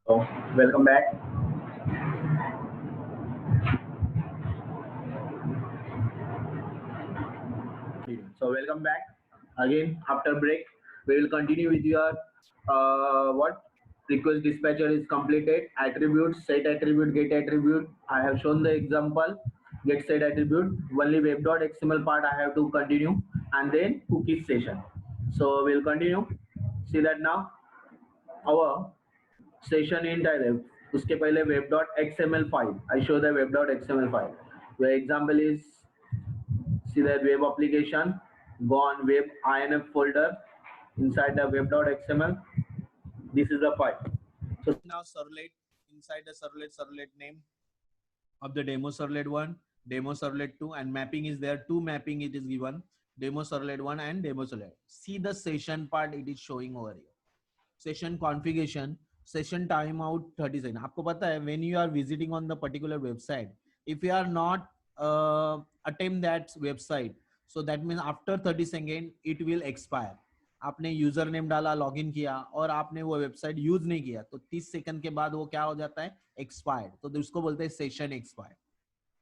So, welcome back. So, welcome back again after break. We will continue with your what request dispatcher is completed. Attribute, set attribute, get attribute. I have shown the example. Get set attribute. Only web.xml part I have to continue, and then cookies session. So, we'll continue. See that now our session in direct. उसके पहले web.xml file. I show the web.xml file. The example is see the web application. Go on web inf folder inside the web.xml. This is the file. So now servlet, inside the servlet name of the demo servlet 1, demo servlet 2, and mapping is there. Two mapping it is given, demo servlet 1 and demo servlet. See the session part it is showing over here. Session configuration, session timeout 30 seconds. आपको पता है when you are visiting on the particular website, if you are not attempt that website, so that means after 30 seconds it will expire. आपने user name डाला, login किया और आपने वो website use नहीं किया तो 30 सेकंड के बाद वो क्या हो जाता है, एक्सपायर्ड. तो उसको बोलते हैं सेशन एक्सपायर्ड.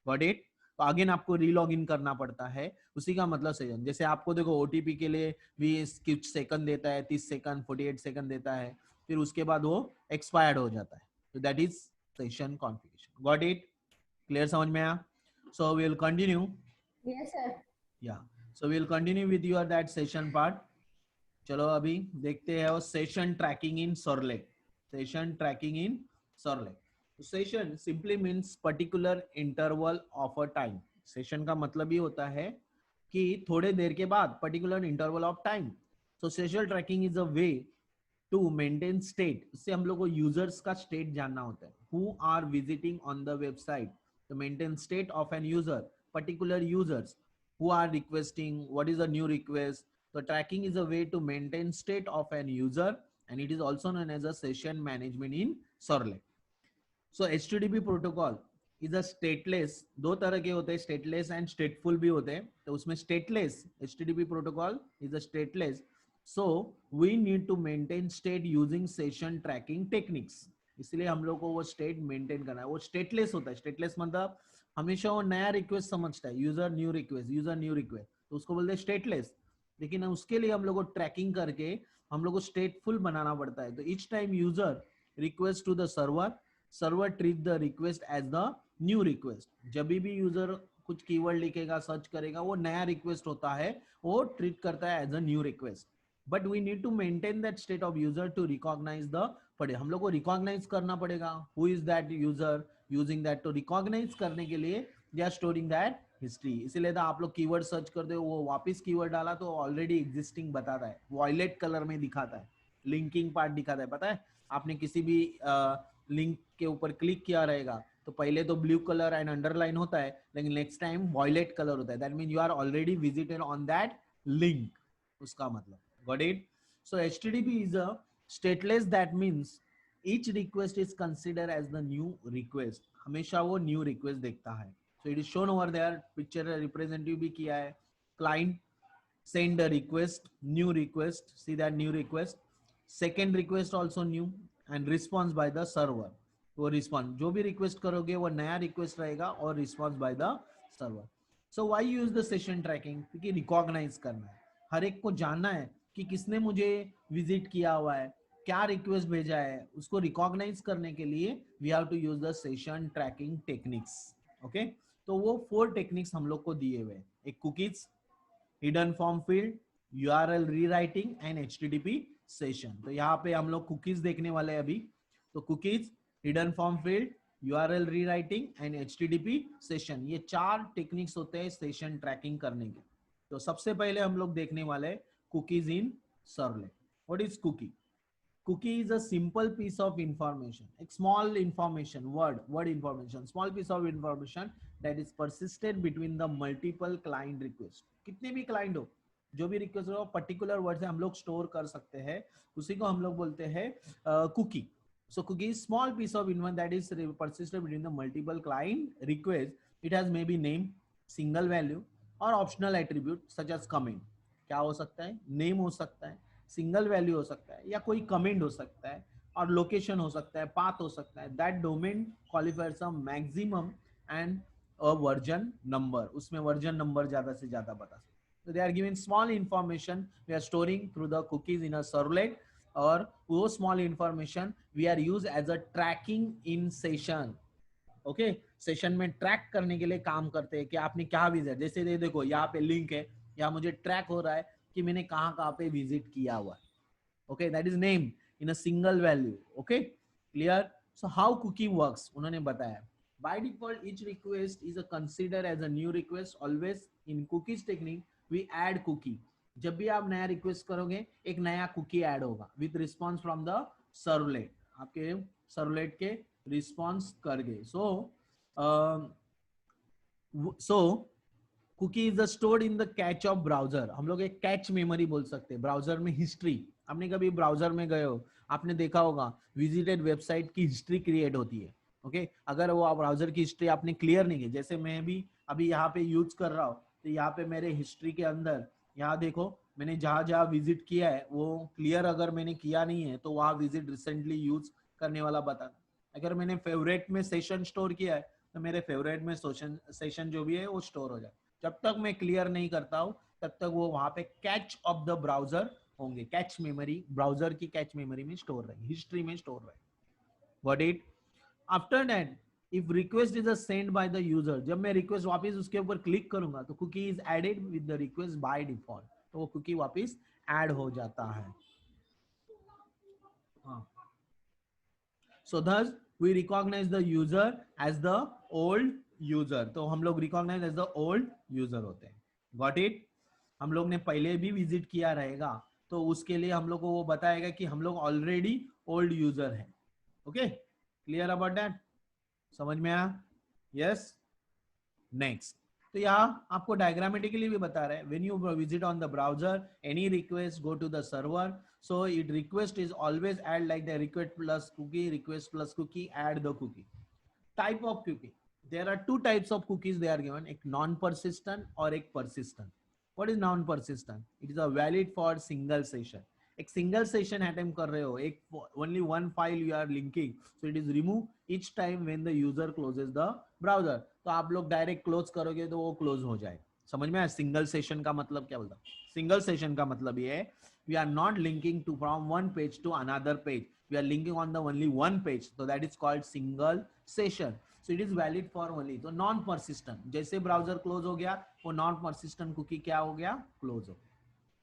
Got it. तो अगेन आपको रीलॉग इन करना पड़ता है. उसी का मतलब सेशन. जैसे आपको देखो ओटीपी के लिए भी कुछ सेकंड देता है, 30 सेकंड 48 सेकंड देता है, फिर उसके बाद वो एक्सपायर्ड हो जाता है. तो that is session configuration. Got it. Clear, समझ में आया? So we will continue. Yes sir. या so we will continue with your that session part. चलो अभी देखते हैं वो session tracking in servlet. Session tracking in servlet. Session simply means particular interval of a time. Session का मतलब ये होता है कि थोड़े देर के बाद, particular interval of time. So session tracking is a way to maintain state. इससे हम लोग को यूजर्स का स्टेट जानना होता है. Who are visiting on the website, to maintain state of an user, particular users who are requesting, what is a new request. So tracking is a way to maintain state of an user, and it is also known as a session management in servlet. So HTTP protocol is a stateless. दो तरह के होते हैं, stateless and stateful भी होते हैं. तो उसमें stateless HTTP protocol is a stateless. So we need to maintain state using session tracking techniques. इसलिए हम लोग को वो स्टेट मेंटेन करना है. वो स्टेटलेस होता है. स्टेटलेस मतलब हमेशा वो नया रिक्वेस्ट समझता है. यूजर न्यू रिक्वेस्ट, तो उसको बोलते हैं स्टेटलेस. लेकिन उसके लिए हम लोग को ट्रैकिंग करके हम लोग को स्टेटफुल बनाना पड़ता है. तो each time user request to the server treat the request as the new request. जब भी यूजर कुछ कीवर्ड लिखेगा, सर्च करेगा, वो नया रिक्वेस्ट होता है, वो ट्रीट करता है as a new request. But we need to maintain that state of user to recognise the पड़े. हम लोग को रिकॉग्नाइज करना पड़ेगा who is that user. Using that to recognise करने के लिए they are storing that history. इसीलिए तो आप लोग कीवर्ड सर्च करते हो, वो वापस कीवर्ड डाला तो ऑलरेडी एग्जिस्टिंग बताता है, वॉयलेट कलर में दिखाता है, लिंकिंग पार्ट दिखाता है. पता है आपने किसी भी लिंक के ऊपर क्लिक किया रहेगा तो पहले तो ब्लू कलर एंड अंडरलाइन होता है, लेकिन नेक्स्ट टाइम वॉयलेट कलर होता है. That mean you are already visited on that link. उसका मतलब got it. So HTTP is a stateless. That means each request is considered as the new request. हमेशा वो new request देखता है. So it is shown over there. Picture representative भी किया है. Client send a request, new request. See that new request. Second request also new and response by the server. वो response जो भी request करोगे वो नया request रहेगा और response by the server. So why use the session tracking? क्योंकि recognize करना है. हर एक को जानना है कि किसने मुझे विजिट किया हुआ है, क्या रिक्वेस्ट भेजा है. उसको रिकॉग्नाइज करने के लिए we have to use the session tracking techniques. Okay, तो वो 4 टेक्निक्स हम लोग को दिए हुए. एक cookies, hidden form field, URL rewriting and HTTP session. तो यहाँ पे हम लोग कुकीज देखने वाले हैं अभी. तो cookies, hidden form field, URL rewriting and HTTP session, ये 4 टेक्निक्स होते हैं सेशन ट्रैकिंग करने के. तो सबसे पहले हम लोग देखने वाले cookies in servlet. What is cookie? Cookie is a simple piece of information, a small information, word information, small piece of information that is persisted between the multiple client request. कितने भी client हो, जो भी request हो, particular word से हम लोग store कर सकते हैं, उसी को हम लोग बोलते हैं cookie. So cookie is small piece of information that is persisted between the multiple client request. It has maybe name, single value or optional attribute such as comment. क्या हो सकता है, नेम हो सकता है, सिंगल वैल्यू हो सकता है, या कोई कमेंट हो सकता है, और लोकेशन हो सकता है, पाथ हो सकता है, that domain क्वालिफायर्स a maximum and a version number, उसमें वर्जन नंबर ज्यादा से ज्यादा बता सकते। So they are giving small information we are storing through the cookies in a servlet, और वो small information we are use as a tracking in session. Okay session में track करने के लिए काम करते हैं कि आपने क्या विजिट, जैसे ये देखो यहाँ पे लिंक है, यहाँ मुझे ट्रैक हो रहा है कि मैंने कहाँ कहाँ पे विजिट किया हुआ है. Okay that is name in a single value. Okay clear. So how cookie works उन्होंने बताया. By default each request is consider as a new request. Always in cookies technique we add cookie. जब भी आप नया request करोगे एक नया cookie add होगा with response from the servlet. आपके सर्वलेट के रिस्पॉन्स कर गए. So cookie is stored in the cache of browser. हम लोग एक कैच मेमोरी बोल सकते हैं. ब्राउजर में हिस्ट्री, आपने कभी ब्राउजर में गए हो, आपने देखा होगा विजिटेड वेबसाइट की हिस्ट्री क्रिएट होती है. ओके अगर वो ब्राउजर की हिस्ट्री आपने क्लियर नहीं की, जैसे मैं भी अभी यहाँ पे यूज कर रहा हूँ, तो यहाँ पे मेरे हिस्ट्री के अंदर यहाँ देखो मैंने जहां जहां विजिट किया है वो क्लियर अगर मैंने किया नहीं है तो वहां विजिट रिसेंटली यूज करने वाला बताना. अगर मैंने फेवरेट में सेशन स्टोर किया है तो मेरे फेवरेट में सेशन जो भी है वो स्टोर हो जाए. जब तक मैं क्लियर नहीं करता हूं तब तक वो वहां पे कैच ऑफ द ब्राउजर होंगे. कैच मेमोरी ब्राउजर की कैच मेमोरी में स्टोर रहे, हिस्ट्री में स्टोर रहे. What it after that if request is send by the user, जब मैं रिक्वेस्ट वापस उसके ऊपर क्लिक करूंगा तो cookie is added with the request by default. तो वो कुकी वापस ऐड हो जाता है. So thus we recognize the user as the old user. तो हम लोग recognize as the old user होते हैं. Got it? हम लोग ने पहले भी विजिट किया रहेगा तो उसके लिए हम लोग को वो बताएगा कि हम लोग ऑलरेडी ओल्ड यूजर है. Okay clear about that. समझ में आया. यस. नेक्स्ट तो यहाँ आपको डायग्रामेटिकली भी बता रहे हैं. When you visit on the browser any request go to the server. So it request is always add like the request plus cookie, request plus cookie, add the cookie. Type of cookie. There are two types of cookies they are given. एक non-persistent और एक persistent. What is non-persistent? It is a valid for single session. एक single session attempt कर रहे हो, एक only one file you are linking, so it is remove each time when the user closes the browser. तो आप लोग direct close करोगे तो वो क्लोज हो जाएगा. समझ में आया. सिंगल सेशन का मतलब क्या बोलता. सिंगल सेशन का मतलब ये है we are not linking to from one page to another page, we are linking on the only one page, so that is called single session. So it is valid for only. तो non persistent जैसे browser close हो गया वो non persistent cookie क्या हो गया, close हो गया.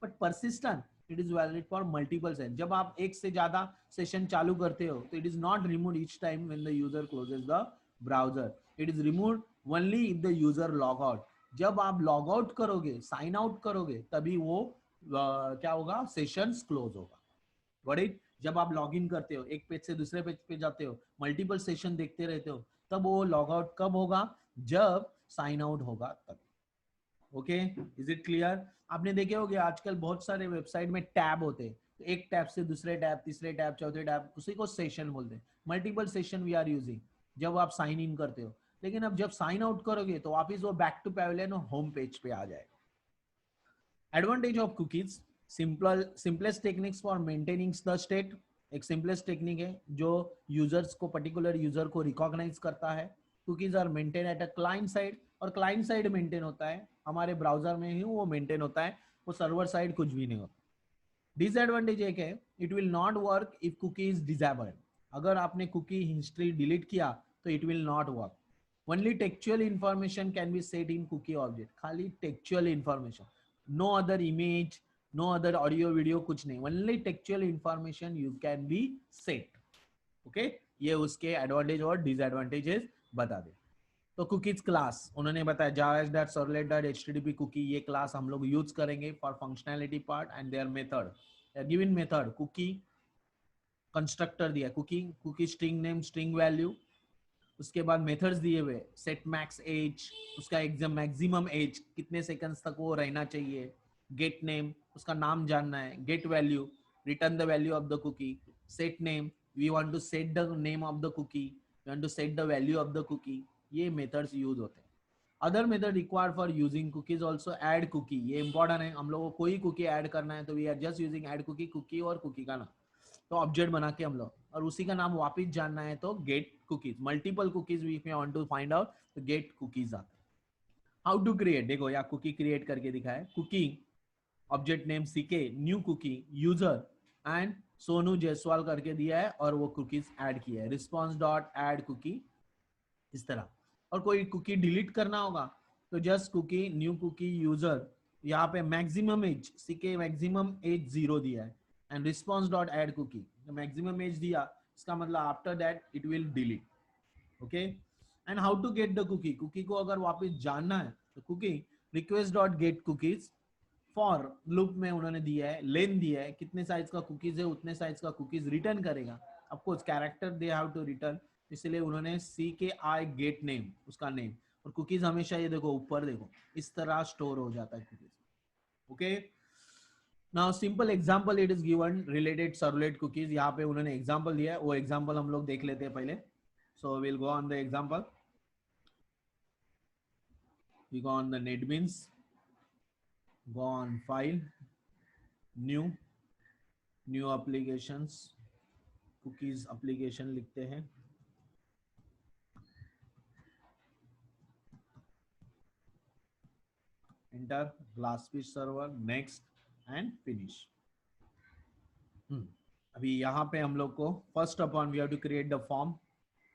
But persistent it is valid for multiple session. जब आप एक से ज्यादा सेशन चालू करते हो तो it is not removed each time when the user closes the browser. It is removed only if the user log out. जब आप लॉग आउट करोगे, साइन आउट करोगे, तभी वो क्या होगा, सेशंस क्लोज होगा. What it. जब आप लॉग इन करते हो, एक पेज से दूसरे पेज पे जाते हो, मल्टीपल सेशन देखते रहते हो, तब वो लॉग आउट कब होगा, जब साइन आउट होगा तब. Okay is it clear. आपने देखे होंगे आजकल बहुत सारे वेबसाइट में टैब होते हैं. एक टैब से दूसरे टैब, तीसरे टैब, चौथे टैब, उसी को सेशन बोलते हैं. Multiple session we are using जब आप साइन इन करते हो. लेकिन अब जब साइन आउट करोगे तो वापिस वो back to pavilion home page पे आ जाएगा. Advantage of cookies. Simplest techniques for maintaining the state. एक सिंपलेस्ट टेक्निक है जो यूजर्स को, पर्टिकुलर यूजर को रिकॉग्नाइज करता है. Cookies are maintain at a client side, और क्लाइंट साइड मेंटेन होता है हमारे ब्राउजर में ही वो मेंटेन होता है, वो सर्वर साइड कुछ भी नहीं होता. डिसएडवांटेज एक है, it will not work if cookie is disabled. अगर आपने कुकी हिस्ट्री डिलीट किया तो it will not work. Only textual information can be set in cookie object. खाली textual information, no other image, no other audio video, कुछ नहीं. Only textual information you can be set. Okay ये उसके advantage और disadvantages बता दे. तो cookies class उन्होंने बताया, java-servlet.http कुकी, ये क्लास हम लोग यूज करेंगे for functionality part. And there method, given method cookie constructor दिया, cookie string name, string value. उसके बाद मेथड्स दिए हुए, सेट मैक्स एज, उसका एग्जाम मैक्सिमम एज कितने सेकंड्स तक वो रहना चाहिए. गेट नेम, उसका नाम जानना है. Get value, return the value of the cookie. Set name, we want to set the name of the cookie, we want to set the value of the cookie. ये methods use होते हैं. Other method required for using cookies also add cookie. ये important है. हम लोगों को कोई cookie add करना है तो we are just using add cookie, cookie और कुकी का नाम. तो ऑब्जेक्ट बना के हम लोग और उसी का नाम वापस जानना है तो get cookies, multiple cookies if you want to find out तो गेट कुकीज आता है। हाउ टू क्रिएट, देखो यहाँ कुकी क्रिएट करके दिखा है, cookie object name CK new cookie user and Sonu Jaiswal करके दिया है और वो कुकीज ऐड किया है, रिस्पॉन्स डॉट ऐड कुकी इस तरह। और कोई कुकी डिलीट करना होगा तो just cookie new cookie user, यहाँ पे maximum age CK maximum age 0 दिया है and response dot add cookie, maximum age दिया इसका मतलब after that it will delete, okay. And how to get the cookie, cookie को अगर वापस जानना है तो cookie request dot get cookies, for loop में उन्होंने दिया है, लेन दिया है, कितने साइज का कुकीज है उतने साइज का कुकीज रिटर्न करेगा, of course character they have to return, इसलिए उन्होंने C K I get name उसका नेम, और कुकीज हमेशा ये देखो ऊपर देखो इस तरह स्टोर हो जाता है cookies, okay. Now simple example it is given related servlet cookies, यहाँ पे उन्होंने एग्जांपल दिया है, वो एग्जांपल हम लोग देख लेते हैं पहले। So will go on the example, we go on the NetBeans, go on file, new applications, cookies application लिखते हैं, enter glassfish server, next and finish। अभी यहाँ पे हम लोग को first upon we have to create the form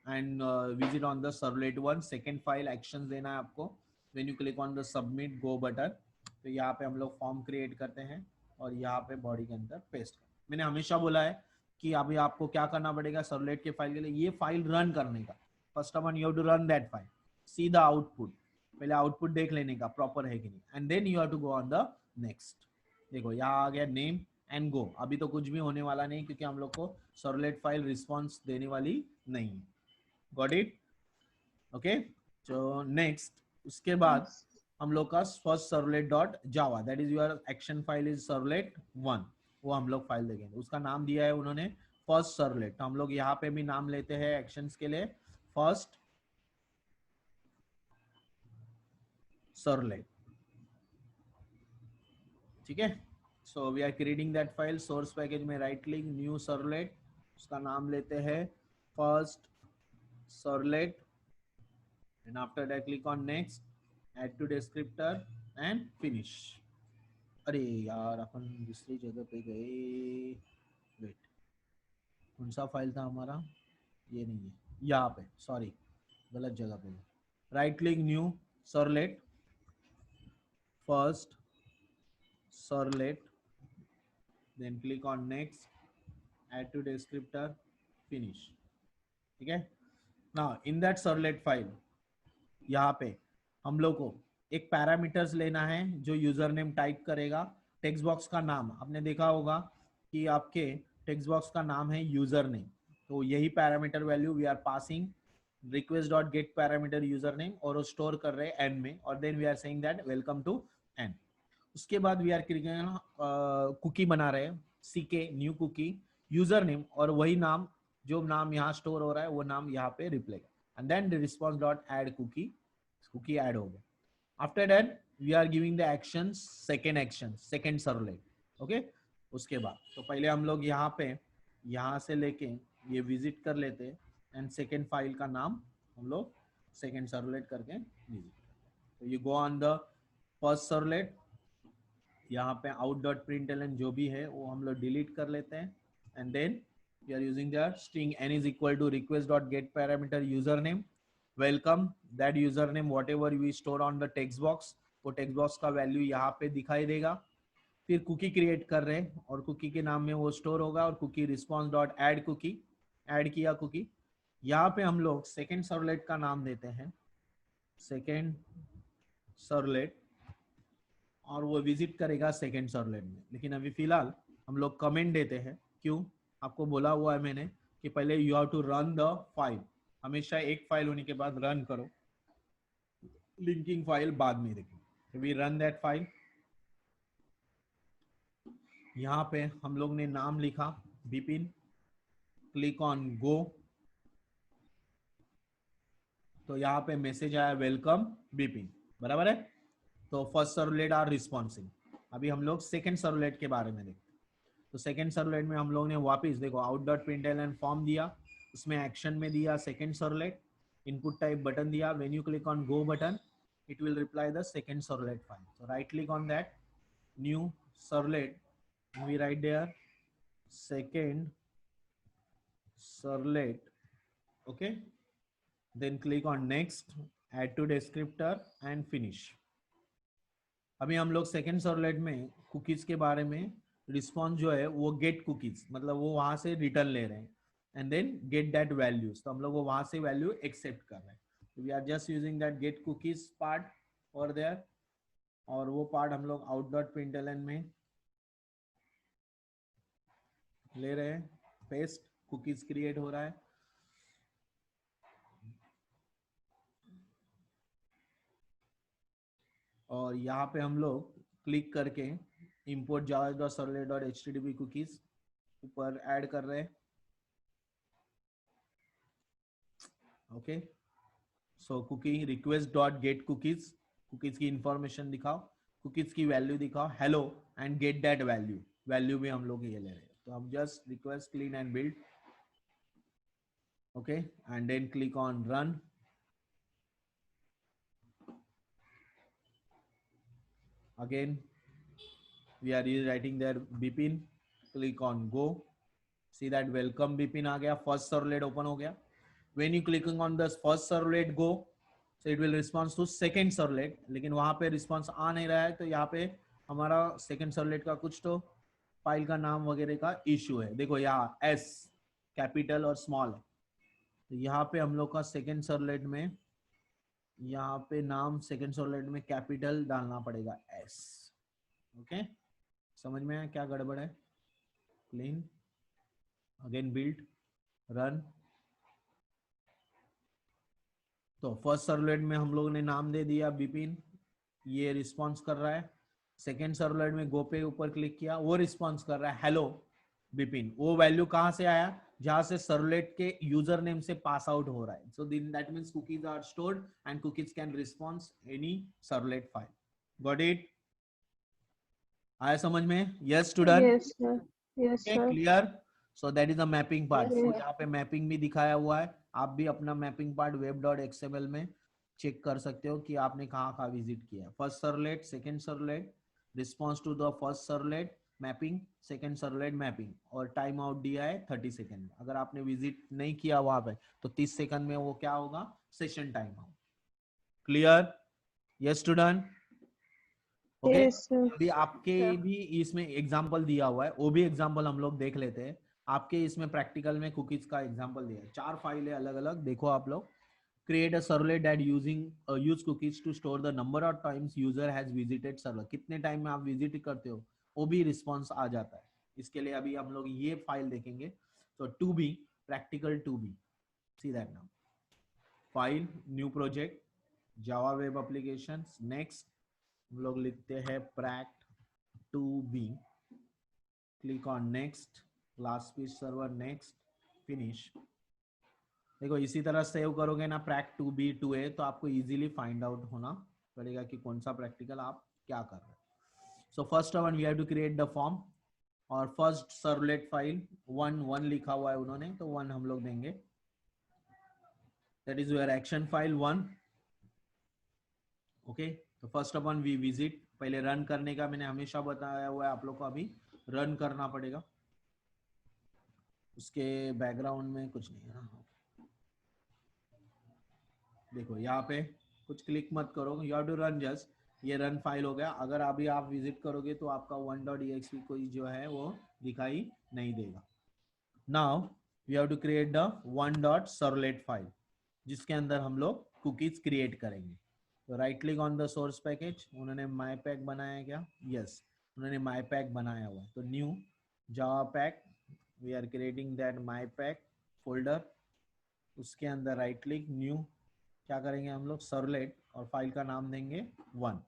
and visit on the servlet one, second file action देना है आपको, when you click on the submit go button, तो यहाँ पे हम लोग फॉर्म क्रिएट करते हैं और यहाँ पे बॉडी के अंदर पेस्ट करते हैं। मैंने हमेशा बोला है कि अभी आपको क्या करना पड़ेगा सर्वलेट के फाइल के लिए, ये फाइल रन करने का, first of all you have to run that file, see the output, पहले आउटपुट देख लेने का प्रॉपर है कि नहीं, and then you have to go on the next. देखो यहाँ आ गया नेम एंड गो, अभी तो कुछ भी होने वाला नहीं क्योंकि हम लोग को सर्वलेट फाइल रिस्पॉन्स देने वाली नहीं है, गॉट इट, ओके। तो नेक्स्ट उसके बाद हम लोग का first servlet dot Java, that is your action file is servlet one, वो हम लोग फाइल देखेंगे, उसका नाम दिया है उन्होंने फर्स्ट सर्वलेट, तो हम लोग यहाँ पे भी नाम लेते हैं एक्शंस के लिए फर्स्ट सर्वलेट, ठीक है। So we are creating that file, source package में राइट क्लिक न्यू सर्वलेट, उसका नाम लेते हैं first servlet and after that click on next, add to descriptor and finish. अरे यार अपन दूसरी जगह पे गए, वेट कौन सा फाइल था हमारा, ये नहीं है यहाँ पे, सॉरी गलत जगह पे, right click new servlet first servlet, then click on next, add to descriptor, finish, ठीक है। now in that servlet file यहाँ पे हम लोग को एक पैरामीटर्स लेना है जो यूजर नेम टाइप करेगा, टेक्स्ट बॉक्स का नाम आपने देखा होगा कि आपके टेक्स्ट बॉक्स का नाम है यूजर नेम, तो यही parameter value we are passing request dot get parameter user name, और वो स्टोर कर रहे हैं एन में, और then we are saying that welcome to n. उसके बाद वी आर कुकी बना रहे हैं ck new cookie user name, और वही नाम जो नाम यहाँ स्टोर हो रहा है वो नाम यहाँ पे reply, and then response dot add cookie, cookie add हो गया। After that we are giving the action, second action second servlet, okay. उसके बाद तो पहले हम लोग यहाँ पे यहाँ से लेके ये विजिट कर लेते एंड सेकेंड फाइल का नाम हम लोग सेकेंड सर्वलेट करके विजिट, तो you go on the first servlet, यहाँ पे आउट डॉट प्रिंटलन जो भी है वो हम लोग डिलीट कर लेते हैं, and then we are using the string n is equal to request dot get parameter user name, welcome that user name whatever we store on the text box, वो टेक्स्ट बॉक्स का value यहाँ पे दिखाई देगा। फिर cookie create कर रहे हैं और कुकी के नाम में वो स्टोर होगा, और cookie response dot add cookie, add किया कुकी, यहाँ पे हम लोग सेकेंड सर्वलेट का नाम देते हैं सेकेंड सर्वलेट, और वो विजिट करेगा सेकेंड सर्वलेट में। लेकिन अभी फिलहाल हम लोग कमेंट देते हैं, क्यों, आपको बोला हुआ है मैंने कि पहले you have to run the file, हमेशा एक फाइल होने के बाद रन करो, लिंकिंग फाइल बाद में देखें। वी रन दैट फाइल, यहाँ पे हम लोग ने नाम लिखा बिपिन, क्लिक ऑन गो, तो यहाँ पे मैसेज आया वेलकम बिपिन, बराबर है। तो फर्स्ट सर्वलेट आर रिस्पॉन्सिंग, अभी हम लोग सेकेंड सर्वलेट के बारे में देखते हैं। तो सेकंड सर्वलेट में हम लोग ने वापस देखो out.println फॉर्म दिया, उसमें एक्शन में दिया second servlet, input type button दिया, when you click on go button it will reply the second servlet file. So right click on that new servlet and we write there second servlet. Okay, then click on next, add to descriptor and finish. अभी हम लोग second servlet में cookies के बारे में response जो है वो गेट कुकीज, मतलब वो वहां से रिटर्न ले रहे हैं and then get that values, तो हम लोग वो वहां से वैल्यू एक्सेप्ट कर रहे हैं. We are just using that get cookies part और देयर, और वो पार्ट हम लोग out.println में ले रहे हैं. पेस्ट कुकीज क्रिएट हो रहा है. और यहाँ पे हम लोग क्लिक करके import java.servlet.htdb cookies ऊपर ऐड कर रहे हैं. Okay, so cookie request dot get cookies, cookies की इंफॉर्मेशन दिखाओ, कुकीज की वैल्यू दिखाओ hello and get that value, value भी हम लोग ये ले रहे हैं. तो हम just request clean and build. Okay, and then click on run. Again we are rewriting there Bipin, click on go, see that welcome Bipin आ गया, first servlet open हो गया. When you clicking on the first servlet go, so it will respond to second servlet, लेकिन वहां पे response आ नहीं रहा है, तो यहाँ पे हमारा second servlet का कुछ तो फाइल का नाम वगैरह का इशू है. देखो यहाँ S कैपिटल और स्मॉल है, तो यहाँ पे हम लोग का सेकेंड सर्वलेट में यहाँ पे नाम सेकेंड सर्वलेट में कैपिटल डालना पड़ेगा S. ओके, समझ में आया क्या गड़बड़ है? Clean, again build, run. तो फर्स्ट सर्वलेट में हम लोग ने नाम दे दिया बिपिन, ये रिस्पॉन्स कर रहा है. सेकेंड सर्वलेट में गो पे ऊपर क्लिक किया, वो रिस्पॉन्स कर रहा है हेलो बिपिन. वो वैल्यू कहां से आया? जहां से सर्वलेट के यूजर नेम से पास आउट हो रहा है. So that means cookies are stored and cookies can response any servlet file. Got it? आया समझ में? Yes student? Yes, sir. Yes, sir. Clear? So that is the mapping part. Yes. यहाँ पे mapping भी दिखाया हुआ है. आप भी अपना मैपिंग पार्ट web.xml में चेक कर सकते हो कि आपने कहाँ विजिट किया. First servlet, second servlet, response to the first servlet mapping, second servlet mapping, और टाइम आउट दिया है 30 सेकंड. अगर आपने विजिट नहीं किया वहां पे तो 30 सेकंड में वो क्या होगा? Session time out. Clear? Yes student? Okay, Yes, sir. अभी आपके भी इसमें एग्जांपल दिया हुआ है, वो भी एग्जांपल हम लोग देख लेते हैं. आपके इसमें प्रैक्टिकल में कुकीज का एग्जांपल दिया है. 4 फाइल है अलग अलग, देखो आप लोग. Create a servlet that use cookies to store the number of times user has visited server. कितने टाइम में आप विजिट करते हो वो भी रिस्पॉन्स आ जाता है. इसके लिए अभी हम लोग ये फाइल देखेंगे. तो to be practical to be, see that now. File, new project, Java web application, next हम लोग लिखते हैं pract to be. Click on next, last piece server, next, finish. देखो इसी तरह सेव करोगे ना pract to be to a, तो आपको इजीली फाइंड आउट होना पड़ेगा कि कौन सा प्रैक्टिकल आप क्या कर रहे हो. So first one we have to create the form, और फर्स्ट सर्वलेट फाइल 1 लिखा हुआ है उन्होंने, तो 1 हम लोग देंगे. That is your action file 1. Okay, तो फर्स्ट वन वी विजिट. पहले रन करने का मैंने हमेशा बताया हुआ है आप लोग को, अभी रन करना पड़ेगा. उसके बैकग्राउंड में कुछ नहीं है. देखो यहाँ पे कुछ क्लिक मत करो, you have to run just. ये रन फाइल हो गया. अगर अभी आप विजिट करोगे तो आपका 1.exe कोई जो है वो दिखाई नहीं देगा. Now we have to create the 1.servlet file जिसके अंदर हम लोग कुकीज क्रिएट करेंगे. तो right click on the source package. उन्होंने माई पैक बनाया क्या? यस, उन्होंने माई पैक बनाया हुआ. तो new Java pack, we are creating that my pack folder. उसके अंदर राइट क्लिक, न्यू, क्या करेंगे हम लोग? सर्वलेट, और फाइल का नाम देंगे 1.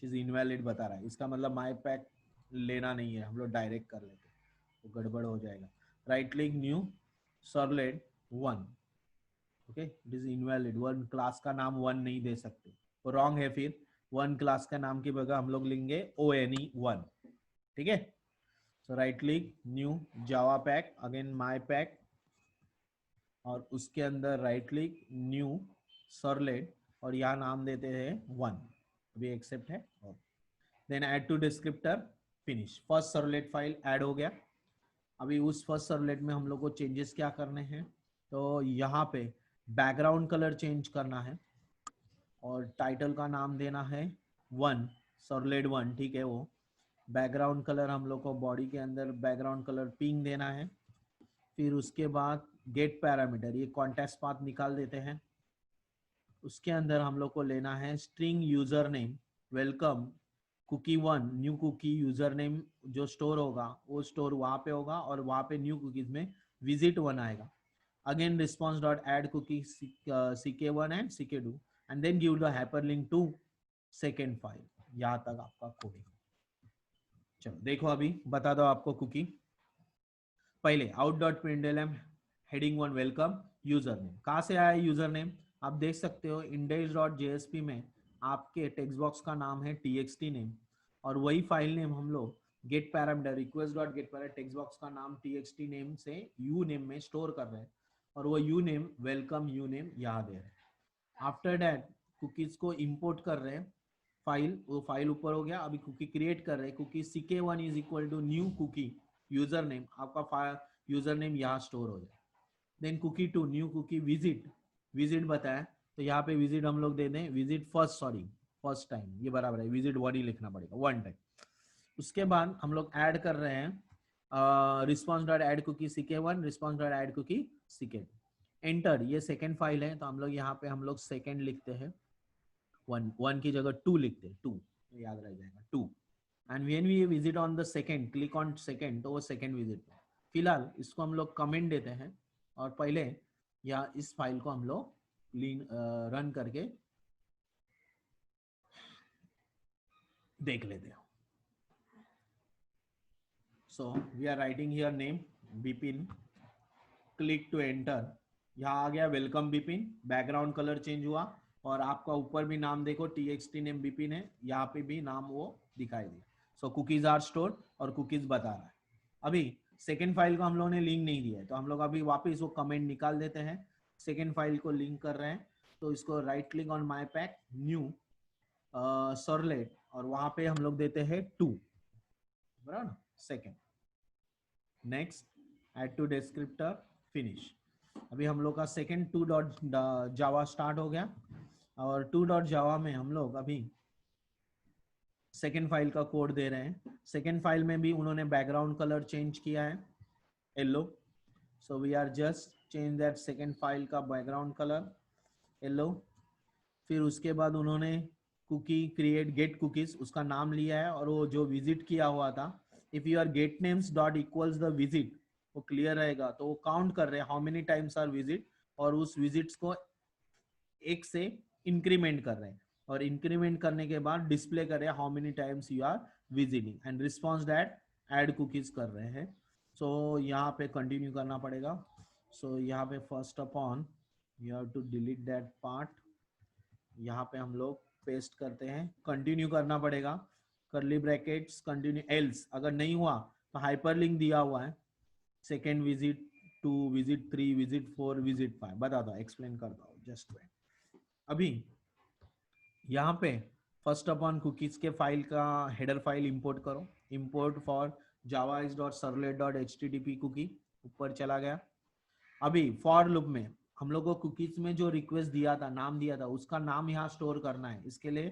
इज इनवैलिड बता रहा है, इसका मतलब माई पैक लेना नहीं है, हम लोग डायरेक्ट कर लेते तो गड़बड़ हो जाएगा. Right click, new, servlet 1. Okay, it is invalid. 1 class का नाम 1 नहीं दे सकते, तो रॉन्ग है. फिर 1 क्लास का नाम की बजाय हम लोग लेंगे ONE 1. ठीक है. So right click, new Java pack, again my pack, और उसके अंदर राइट क्लिक, न्यू सर्लेट, और यहाँ नाम देते हैं 1, अभी एक्सेप्ट है, और then add to descriptor, finish. First servlet file add हो गया। अभी उस फर्स्ट सर्वलेट में हम लोग को चेंजेस क्या करने हैं, तो यहाँ पे बैकग्राउंड कलर चेंज करना है और टाइटल का नाम देना है 1, सर्वलेट 1, ठीक है। वो बैकग्राउंड कलर हम लोग को बॉडी के अंदर बैकग्राउंड कलर पिंक देना है। फिर उसके बाद गेट पैरामीटर, ये कॉन्टेक्स्ट पाथ निकाल देते हैं। उसके अंदर हम लोग को लेना है string user name, welcome cookie 1, new cookie user name जो स्टोर होगा वो स्टोर वहां पे होगा, और वहां पे न्यू कुकीज में विजिट 1 आएगा। Again response dot add cookie ck1 and ck2, and then give the hyperlink to second file. यहाँ तक आपका कोडिंग। चलो देखो, अभी बता दो आपको कुकी। पहले out.println heading 1 welcome user name, कहाँ से आया यूजर नेम, आप देख सकते हो index.jsp में आपके टेक्स्ट बॉक्स का नाम है txt नेम, और वही फाइल नेम हम लोग gate parameter request.getParam text box का नाम txt नेम से यू नेम में स्टोर कर रहे हैं, और वो you name welcome you name यहाँ दे रहे हैं। आफ्टर दैट कुकीज को इंपोर्ट कर रहे हैं फाइल, वो फाइल ऊपर हो गया। अभी कुकी क्रिएट कर रहे हैं, cookie ck1 is equal to new cookie user name, आपका यूजर नेम यहाँ स्टोर हो जाए। Then cookie 2 new cookie visit बताया, तो यहाँ पे विजिट हम लोग दे दें विजिट फर्स्ट टाइम, ये बराबर है, विजिट 1 ही लिखना पड़ेगा, 1 टाइम। उसके बाद हम लोग ऐड कर रहे हैं response dot add cookie ck1, response dot add cookie ck2, enter. ये सेकेंड फाइल है, तो हम लोग यहाँ पे हम लोग सेकेंड लिखते हैं, 1 की जगह 2 लिखते हैं, 2 याद रह जाएगा 2। And when we visit on the second, click on second, तो वो सेकेंड विजिट पे। फिलहाल इसको हम लोग कमेंट देते हैं, और पहले या इस फाइल को हम लोग रन करके देख लेते हैं। So we are writing here name Bipin, click to enter, यहाँ आ गया welcome Bipin, background colour change हुआ, और आपका ऊपर भी नाम देखो txt नेम बिपिन है, यहाँ पे भी नाम वो दिखाई दिया। सो कुकीज आर स्टोर्ड, और कुकीज बता रहा है। अभी सेकेंड फाइल को हम लोगों ने लिंक नहीं दिया है, तो हम लोग अभी वापस वो कमेंट निकाल देते हैं। सेकेंड फाइल को लिंक कर रहे हैं, तो इसको right click on my pack, new servlet, और वहां पे हम लोग देते हैं 2, बराबर ना, second. Next add to descriptor, finish. अभी हम लोग का सेकेंड 2.java स्टार्ट हो गया, और 2.java में हम लोग अभी सेकेंड फाइल का कोड दे रहे हैं। सेकेंड फाइल में भी उन्होंने बैकग्राउंड कलर चेंज किया है yellow, so we are just change that second file का बैकग्राउंड कलर येलो। फिर उसके बाद उन्होंने कुकी क्रिएट गेट कुकीज, उसका नाम लिया है, और वो जो विजिट किया हुआ था, if your get names dot equals the visit, वो क्लियर रहेगा, तो वो काउंट कर रहे हैं how many times are visit, और उस विजिट्स को 1 से इंक्रीमेंट कर रहे हैं, और इंक्रीमेंट करने के बाद डिस्प्ले कर रहे हैं how many times you are visiting, and response that add cookies कर रहे हैं। सो यहाँ पे कंटिन्यू करना पड़ेगा। सो यहाँ पे first upon you have to delete that part, यहाँ पे हम लोग पेस्ट करते हैं, कंटिन्यू करना पड़ेगा, कर्ली ब्रैकेट्स कंटिन्यू, एल्स अगर नहीं हुआ तो हाइपरलिंक दिया हुआ है, second visit 2, visit 3, visit 4, visit 5, बताता हूँ, एक्सप्लेन करता हूँ, जस्ट वेट। अभी यहाँ पे फर्स्ट अपॉन कुकीज के फाइल का हेडर फाइल इंपोर्ट करो, इंपोर्ट फॉर java.servlet.http कुकी, ऊपर चला गया। अभी फॉर लूप में हम लोग को कुकीज में जो रिक्वेस्ट दिया था, नाम दिया था, उसका नाम यहाँ स्टोर करना है। इसके लिए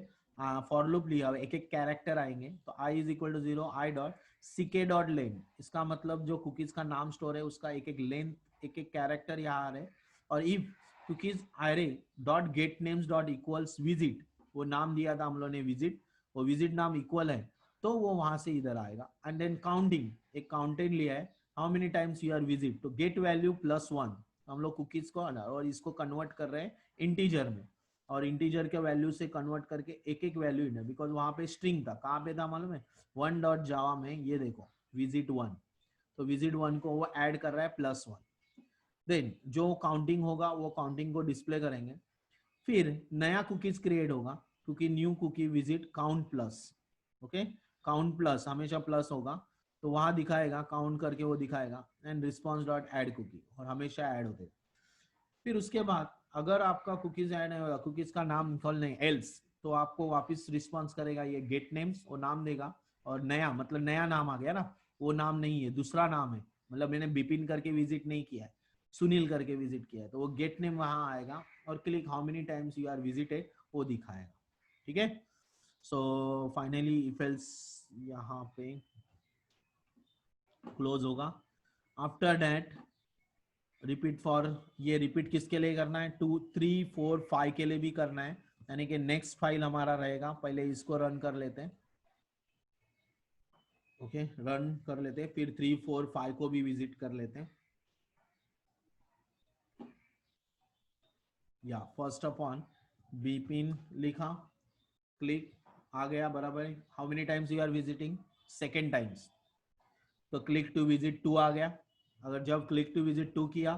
फॉर लूप लिया हुआ, एक एक कैरेक्टर आएंगे, तो i is equal to 0 i dot ck dot length, इसका मतलब जो कुकीज का नाम स्टोर है उसका एक एक लेंथ, एक एक कैरेक्टर यहाँ आ रहे। और if cookies array dot gate names dot equals visit, वो नाम दिया था हम लोग ने विजिट, वो विजिट नाम इक्वल है, तो वो वहां से इधर आएगा। एंड देन काउंटिंग, एक काउंटेड लिया है, how many times you are visit, तो गेट वैल्यू +1, हम लोग कुकीज को, और इसको कन्वर्ट कर रहे हैं इंटीजर में, और इंटीजर के वैल्यू से कन्वर्ट करके एक एक वैल्यू इन, बिकॉज वहां पे स्ट्रिंग था, कहाँ पे था मालूम है, 1.java में, ये देखो विजिट 1, तो विजिट 1 को वो ऐड कर रहा है +1। देन जो काउंटिंग होगा वो काउंटिंग को डिस्प्ले करेंगे। फिर नया कुकीज क्रिएट होगा, क्योंकि new cookie visit count plus, okay, count plus हमेशा प्लस होगा, तो वहां दिखाएगा, काउंट करके वो दिखाएगा and response dot add cookie, और हमेशा ऐड होते। फिर उसके बाद अगर आपका कुकीज ऐड नहीं होगा, कुकीज का नाम कॉल नहीं एल्स, तो आपको वापस रिस्पॉन्स करेगा ये गेट नेम्स, वो नाम देगा, और नया मतलब नया नाम आ गया ना, वो नाम नहीं है, दूसरा नाम है, मतलब मैंने बिपिन करके विजिट नहीं किया है, सुनील करके विजिट किया है, तो वो गेट नेम वहां आएगा, और click how many times you are visited वो दिखाएगा। ठीक है, सो फाइनली इफ एल्स यहाँ पे क्लोज होगा। आफ्टर दैट रिपीट फॉर, ये रिपीट किसके लिए करना है, 2 3 4 5 के लिए भी करना है, यानी कि नेक्स्ट फाइल हमारा रहेगा, पहले इसको रन कर लेते हैं। ओके, रन कर लेते हैं, फिर 3 4 5 को भी विजिट कर लेते हैं। या फर्स्ट अपॉन बिपिन लिखा, क्लिक, आ गया बराबर। How many times you are visiting, second times, तो क्लिक टू विजिट 2 आ गया। अगर जब क्लिक टू विजिट 2 किया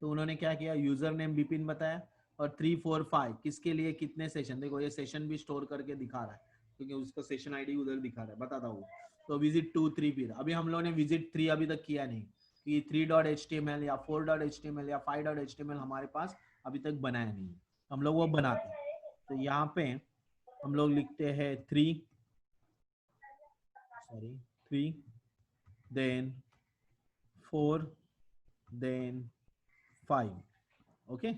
तो उन्होंने क्या किया, यूजर नेम बिपिन बताया, और 3 4 5 किसके लिए कितने सेशन, देखो ये सेशन भी स्टोर करके दिखा रहा है, क्योंकि उसका सेशन आईडी उधर दिखा रहा है, बताता हूँ। तो विजिट 2 3, फिर अभी हम लोगों ने विजिट 3 अभी तक किया नहीं, कि 3.html या 4.html या 5.html हमारे पास अभी तक बनाया नहीं है, हम लोग वो बनाते हैं। तो यहाँ पे हम लोग लिखते हैं 3, सॉरी 3, then 4, then 5। ओके,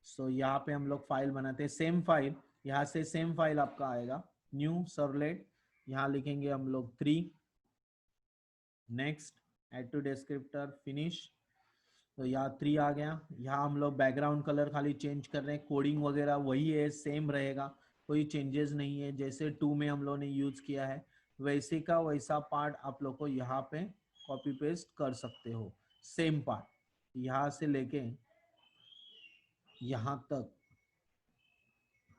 सो यहाँ पे हम लोग फाइल बनाते हैं, सेम फाइल, यहाँ से सेम फाइल आपका आएगा, न्यू सर्वलेट, यहाँ लिखेंगे हम लोग 3, next, add to descriptor, finish. तो यहाँ 3 आ गया। यहाँ हम लोग बैकग्राउंड कलर खाली चेंज कर रहे हैं, कोडिंग वगैरह वही है, सेम रहेगा, कोई चेंजेस नहीं है, जैसे 2 में हम लोग ने यूज किया है वैसे का वैसा पार्ट आप लोग को यहाँ पे कॉपी पेस्ट कर सकते हो, सेम पार्ट यहाँ से लेके यहाँ तक,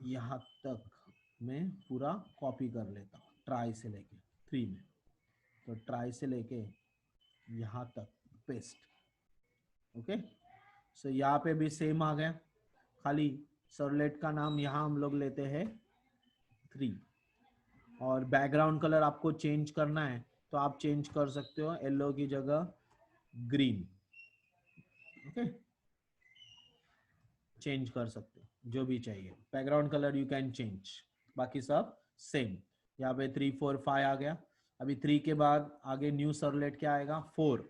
यहाँ तक मैं पूरा कॉपी कर लेता हूँ, ट्राई से लेके 3 में, तो ट्राई से लेके यहाँ तक पेस्ट। ओके, सो यहाँ पे भी सेम आ गया, खाली सर्वलेट का नाम यहाँ हम लोग लेते हैं 3, और बैकग्राउंड कलर आपको चेंज करना है तो आप चेंज कर सकते हो, येलो की जगह ग्रीन। ओके, चेंज कर सकते हो जो भी चाहिए, background colour you can change, बाकी सब सेम। यहाँ पे 3 4 5 आ गया। अभी 3 के बाद आगे न्यू सर्वलेट क्या आएगा, 4।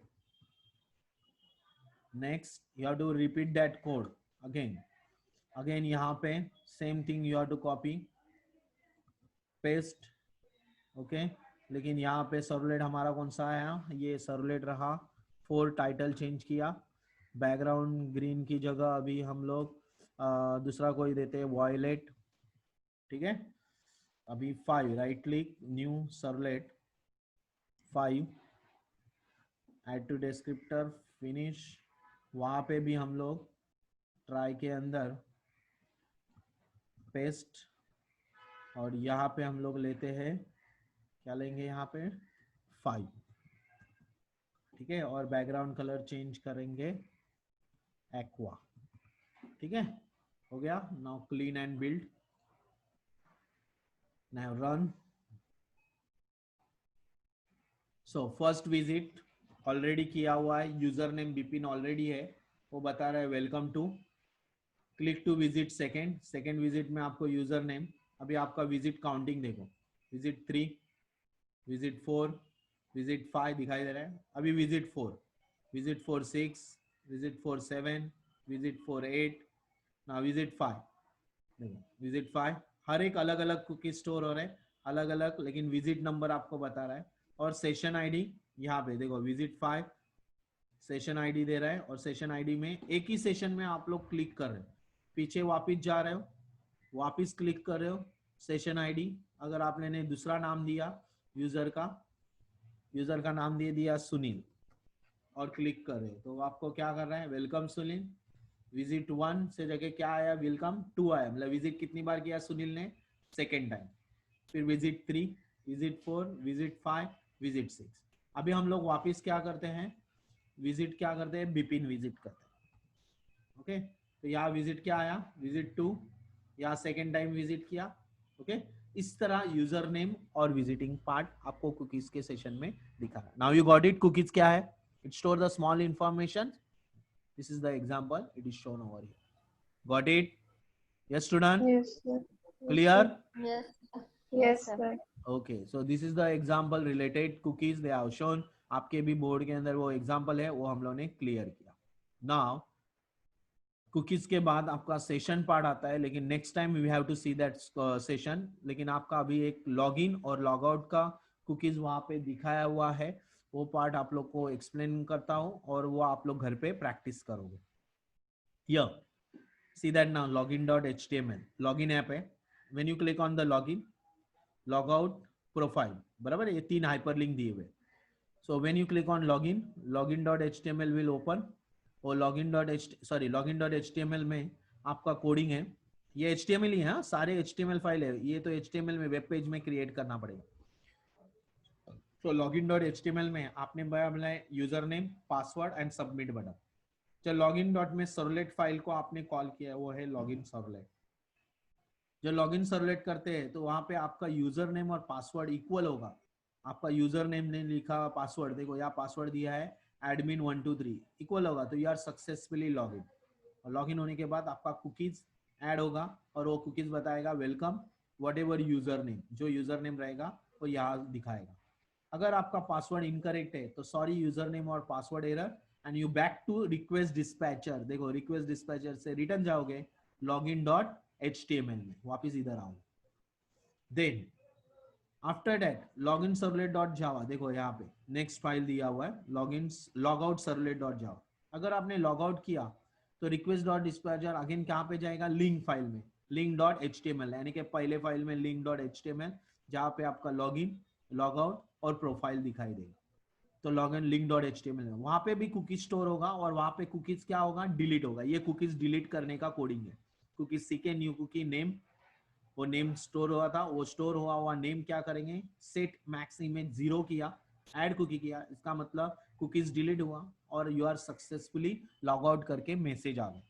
Next you have to repeat that code again, again यहाँ पे same thing you have to copy paste. Okay, लेकिन यहाँ पे सर्वलेट हमारा कौन सा आया, ये सर्वलेट रहा 4, टाइटल चेंज किया, बैकग्राउंड ग्रीन की जगह अभी हम लोग दूसरा कोई देते हैं, वॉयलेट। ठीक है, अभी 5, right click, new servlet 5, add to descriptor, finish. वहां पे भी हम लोग ट्राई के अंदर पेस्ट, और यहाँ पे हम लोग लेते हैं, क्या लेंगे यहाँ पे 5। ठीक है, और बैकग्राउंड कलर चेंज करेंगे एक्वा। ठीक है, हो गया। Now clean and build, now run. So first visit already किया हुआ है, यूजर नेम बिपिन ऑलरेडी है, वो बता रहा है welcome to. Click to visit second, second visit में आपको यूजर नेम, अभी आपका विजिट काउंटिंग देखो, विजिट 3, विजिट 4, विजिट 5 दिखाई दे रहा है, अभी विजिट 4, विजिट 4 6, विजिट 4 7, विजिट 4 8, ना विजिट 5। देखो विजिट 5, हर एक अलग अलग कुकी स्टोर हो रहे हैं, अलग अलग, लेकिन विजिट नंबर आपको बता रहा है, और सेशन आईडी यहाँ पे देखो विजिट 5 सेशन आईडी दे रहा है, और सेशन आईडी में एक ही सेशन में आप लोग क्लिक कर रहे हो, पीछे वापिस जा रहे हो, वापिस क्लिक कर रहे हो, सेशन आईडी अगर आपने दूसरा नाम दिया यूजर का नाम दे दिया सुनील, और क्लिक कर रहे हो, तो आपको क्या कर रहा है, वेलकम सुनील। विजिट 1 से जगह क्या आया, वेलकम 2 आया, मतलब विजिट कितनी बार किया सुनील ने, सेकेंड टाइम। फिर विजिट 3, विजिट 4, विजिट 5, विजिट 6। अभी हम लोग वापिस क्या करते हैं, विजिट क्या करते हैं, बिपिन विजिट करते हैं। ओके, तो यहाँ विजिट क्या आया, विजिट 2, यहाँ सेकेंड टाइम विजिट किया। ओके, इस तरह यूजर नेम और विजिटिंग पार्ट आपको कुकीज के सेशन में दिखा है. Now you got it. Cookies क्या है? It store the small information. This is the example. It is shown over here. Got it? Yes student? Yes, sir. Clear? Yes. Yes, sir. Okay, so this is the example related cookies. They are shown. आपके भी board के अंदर वो example है, वो हम लोगों ने क्लियर किया. नाउ कुकीज के बाद आपका सेशन पार्ट आता है, लेकिन next time we have to see that session. लेकिन आपका अभी एक लॉगिन और लॉग आउट का कुकीज वहां पे दिखाया हुआ है, वो पार्ट आप लोग को एक्सप्लेन करता हूँ और वो आप लोग घर पे प्रैक्टिस करोगे. Here, see that now login.html login app है. When you click on the login, log out, profile, बराबर है, ये 3 हाइपरलिंक दिए हुए. So when you click on login, login.html will open. और login.html में आपका कोडिंग है. ये HTML ही है, हाँ, सारे HTML फाइल है. ये तो HTML में वेब पेज में क्रिएट करना पड़ेगा. तो login.html में आपने बनाया user name, password and submit button. जो लॉगिन डॉट में सर्वलेट फाइल को आपने कॉल किया है, वो है लॉगिन सर्वलेट. जो लॉगिन सर्वलेट करते हैं तो वहां पे आपका यूजर नेम और पासवर्ड इक्वल होगा. आपका यूजर नेम ने लिखा, पासवर्ड देखो यहाँ पासवर्ड दिया है admin123 इक्वल होगा, तो यू आर सक्सेसफुली लॉगिन. और लॉगिन होने के बाद आपका कुकीज ऐड होगा और वो कुकीज बताएगा वेलकम व्हाटएवर यूजर नेम. जो यूजर नेम रहेगा वो यहाँ दिखाएगा. अगर आपका पासवर्ड इनकरेक्ट है तो सॉरी यूजर नेम और password error and you back to request dispatcher. देखो रिक्वेस्ट डिस्पैचर से रिटर्न जाओगे login.html में, वापस इधर आओगे. Then after that login servlet.java. देखो यहाँ पे नेक्स्ट फाइल दिया हुआ है login logout servlet.java. अगर आपने लॉग आउट किया तो request.dispatcher अगेन कहाँ पे जाएगा? लिंक फाइल में, link.html, यानी कि पहले फाइल में link.html, जहाँ पे आपका लॉगिन, लॉग आउट और प्रोफाइल दिखाई देगा. तो लॉगिन link.html में वहां पे भी कुकीज स्टोर होगा और वहां पे कुकीज क्या होगा? डिलीट होगा. ये कुकीज डिलीट करने का कोडिंग है. Cookies ck new cookie name, वो नेम स्टोर हुआ था, वो स्टोर हुआ नेम क्या करेंगे? सेट मैक्स इमेज 0 किया, ऐड कुकी किया. इसका मतलब कुकीज डिलीट हुआ और you are successfully log out करके मैसेज आ गया.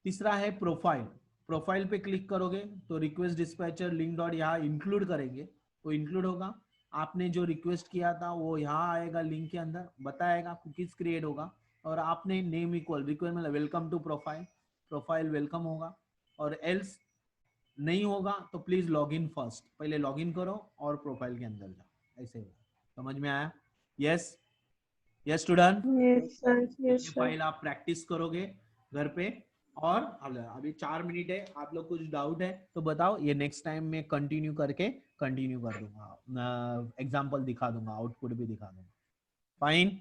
तीसरा है प्रोफाइल. प्रोफाइल पे क्लिक करोगे तो रिक्वेस्ट डिस्पैचर लिंक डॉट यहाँ इंक्लूड करेंगे, वो इंक्लूड होगा. आपने जो रिक्वेस्ट किया था वो यहाँ आएगा, लिंक के अंदर बताएगा, कुकीज क्रिएट होगा. और आपने नेम इक्वल रिक्वेस्ट मतलब welcome to profile, profile welcome होगा. और एल्स नहीं होगा तो प्लीज लॉग इन फर्स्ट, पहले लॉग इन करो और प्रोफाइल के अंदर जाओ. ऐसे होगा. समझ में आया? Yes yes student. Yes, sir. Yes, ये sir. फाइल आप प्रैक्टिस करोगे घर पे. और अभी 4 मिनट है, आप लोग कुछ डाउट है तो बताओ. ये नेक्स्ट टाइम में कंटिन्यू करके कंटिन्यू कर दूंगा, एग्जांपल दिखा दूंगा, आउटपुट भी दिखा दूंगा. Fine.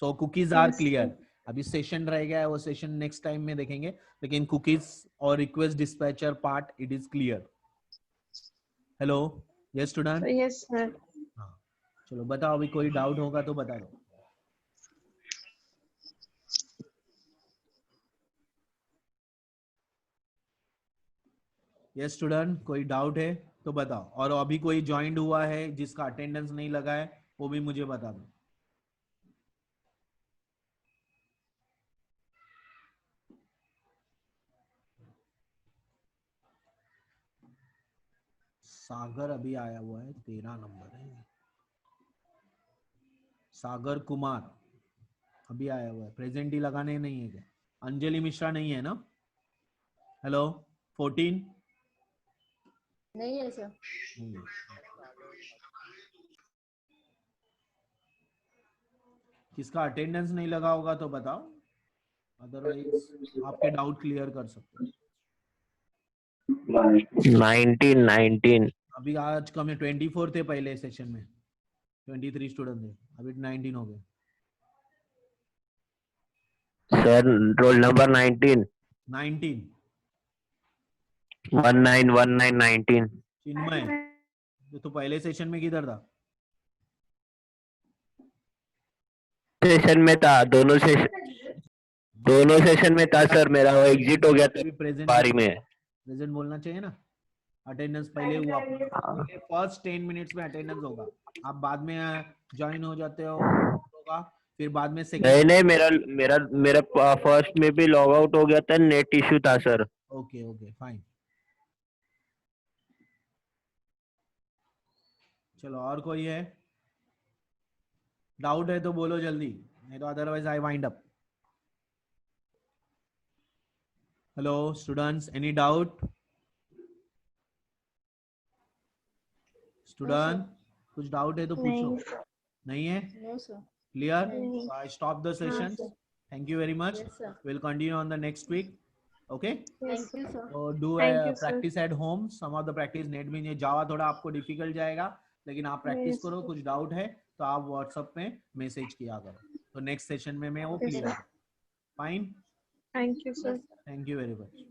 So cookies are Yes, clear. sir. अभी सेशन रह गया है, वो सेशन नेक्स्ट टाइम में देखेंगे. लेकिन कुकीज और request dispatcher part it is clear. Hello yes student. Yes, sir. हाँ चलो बताओ, अभी कोई डाउट होगा तो बता दो. यस स्टूडेंट, कोई डाउट है तो बताओ. और अभी कोई ज्वाइंट हुआ है जिसका अटेंडेंस नहीं लगा है वो भी मुझे बता दो. सागर अभी आया हुआ है, 13 नंबर है. सागर कुमार अभी आया हुआ है, प्रेजेंट ही लगाने नहीं है क्या? अंजलि मिश्रा नहीं है ना? हेलो 14 नहीं है सर. नहीं है. किसका अटेंडेंस नहीं लगा होगा तो बताओ, अदरवाइज आपके डाउट क्लियर कर सकते हो. 19 अभी आज कम है, 24 थे पहले सेशन में, 23 स्टूडेंट थे, अभी 19 हो गए. सर रोल नंबर 19 19 19 चिन्मय, तो पहले सेशन में किधर था? सेशन में था, दोनों सेशन में था सर. मेरा वो एग्जिट हो गया था प्रेजेंट बारी में. प्रेजेंट बोलना चाहिए ना. अटेंडेंस पहले हुआ, फर्स्ट 10 मिनट्स में अटेंडेंस होगा. आप बाद में ज्वाइन हो जाते हो होगा, फिर बाद में सेकंड. नहीं मेरा मेरा मेरा फर्स्ट में भी लॉग आउट हो गया था, नेट इश्यू था सर. Okay okay fine. चलो और कोई है? डाउट है तो बोलो जल्दी, नहीं तो otherwise I wind up. Hello students, any doubt? Student कुछ डाउट है तो पूछो। नहीं सर। नहीं है? No sir. क्लियर? नहीं। So I stop the session. sir. Thank you very much. Yes, sir. We'll continue on the next week. Okay? Yes, Thank you, sir. So do Thank you, sir. practice at home. Some of the practice net में ये जावा थोड़ा आपको difficult जाएगा, लेकिन आप practice Yes, करो। sir. कुछ doubt है तो आप व्हाट्सएप में मैसेज किया करो, तो नेक्स्ट सेशन में मैं वो Okay, clear. sir. Fine, Thank you, sir. Thank you very much.